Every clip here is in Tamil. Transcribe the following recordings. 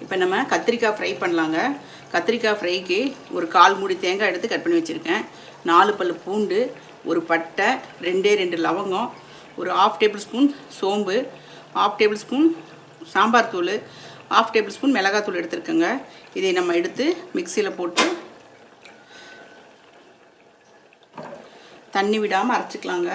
இப்போ நம்ம கத்திரிக்காய் ஃப்ரை பண்ணலாங்க. கத்திரிக்காய் ஃப்ரைக்கு ஒரு 1/4 மூடி தேங்காய் எடுத்து கட் பண்ணி வச்சுருக்கேன். 4 பல்லு பூண்டு, ஒரு பட்டை, 2 லவங்கம், ஒரு 1/2 டேபிள் ஸ்பூன் சோம்பு, 1/2 டேபிள் ஸ்பூன் சாம்பார் தூள், 1/2 டேபிள் ஸ்பூன் மிளகாத்தூள் எடுத்துருக்கேங்க. இதை நம்ம எடுத்து மிக்சியில் போட்டு தண்ணி விடாமல் அரைச்சிக்கலாங்க.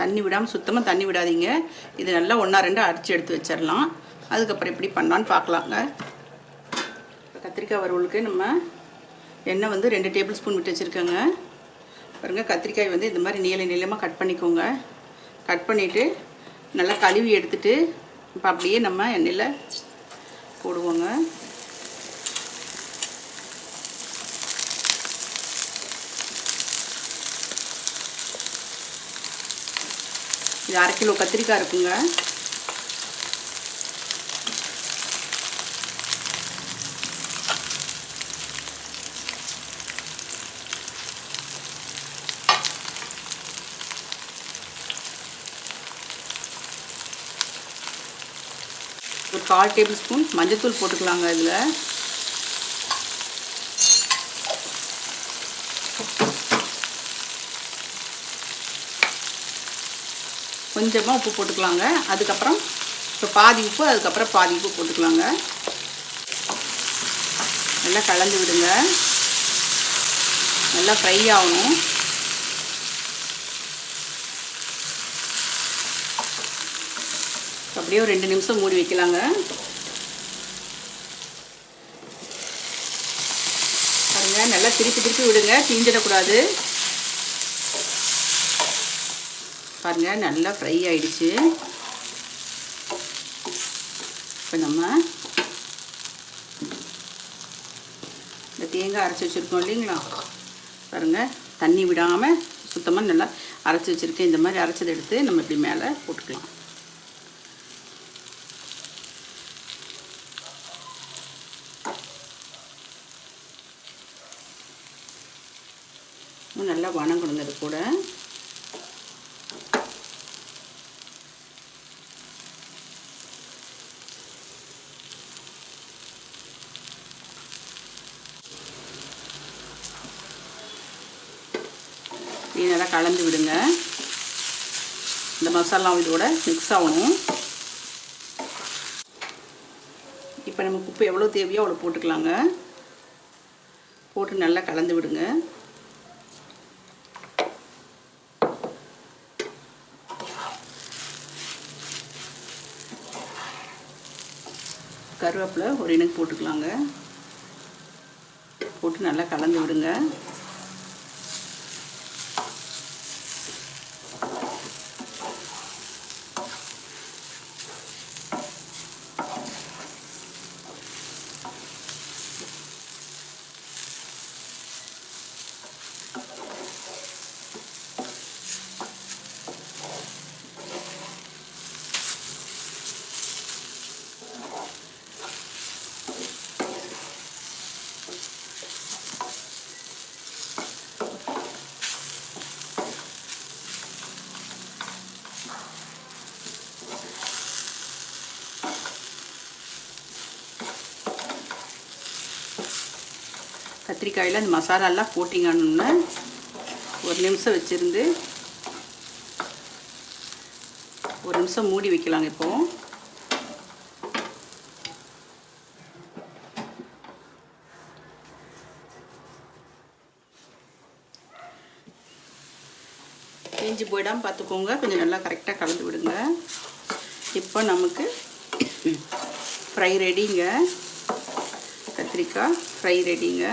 தண்ணி விடாமல் சுத்தமாக தண்ணி விடாதீங்க. இது நல்லா 1-2 அரைச்சி எடுத்து வச்சிடலாம். அதுக்கப்புறம் எப்படி பண்ணலான்னு பார்க்கலாங்க. கத்திரிக்காய் வறுவலுக்கு நம்ம எண்ணெய் 2 டேபிள் ஸ்பூன் விட்டு வச்சுருக்கோங்க. பாருங்கள், கத்திரிக்காய் இந்த மாதிரி நீளமாக கட் பண்ணிக்கோங்க. கட் பண்ணிவிட்டு நல்லா கழுவி எடுத்துகிட்டு இப்போ அப்படியே நம்ம எண்ணெயில் போடுவோங்க. இது 1/2 கிலோ கத்திரிக்காய் இருக்குங்க. ஒரு 1/4 டேபிள் ஸ்பூன் மஞ்சத்தூள் போட்டுக்கலாங்க. இதில் கொஞ்சமாக உப்பு போட்டுக்கலாங்க. அதுக்கப்புறம் இப்போ பாதி உப்பு, அதுக்கப்புறம் பாதி உப்பு போட்டுக்கலாங்க. நல்லா கலந்து விடுங்க. நல்லா ஃப்ரை ஆகணும். அப்படியே ஒரு 2 நிமிஷம் மூடி வைக்கலாங்க. பாருங்க, நல்லா திருப்பி விடுங்க, தீஞ்சிடக்கூடாது. பாருங்க, நல்லா ஃப்ரை ஆயிடுச்சு. இப்போ நம்ம இந்த தேங்காய் அரைச்சி வச்சுருக்கோம் இல்லைங்களா, பாருங்கள், தண்ணி விடாமல் சுத்தமாக நல்லா அரைச்சி வச்சுருக்கேன். இந்த மாதிரி அரைச்சதை எடுத்து நம்ம இப்படி மேலே போட்டுக்கலாம். நல்லா வணங்கணுங்க. அது கூட நல்லா கலந்து விடுங்க. இந்த மசாலா இதோட மிக்ஸ் ஆகணும். இப்போ நமக்கு உப்பு எவ்வளோ தேவையோ அவ்வளோ போட்டுக்கலாங்க. போட்டு நல்லா கலந்து விடுங்க. கருவேப்பிலை ஒரு இனுக்கு போட்டுக்கலாங்க. போட்டு நல்லா கலந்து விடுங்க. கத்திரிக்காயில் அந்த மசாலாலாம் போட்டிங்கன்னு 1 நிமிஷம் வச்சுருந்து 1 நிமிஷம் மூடி வைக்கலாங்க. இப்போது தேஞ்சு போயிடாமல் பார்த்துக்கோங்க. கொஞ்சம் நல்லா கரெக்டாக கலந்து விடுங்க. இப்போ நமக்கு ஃப்ரை ரெடிங்க. கத்திரிக்காய் ஃப்ரை ரெடிங்க.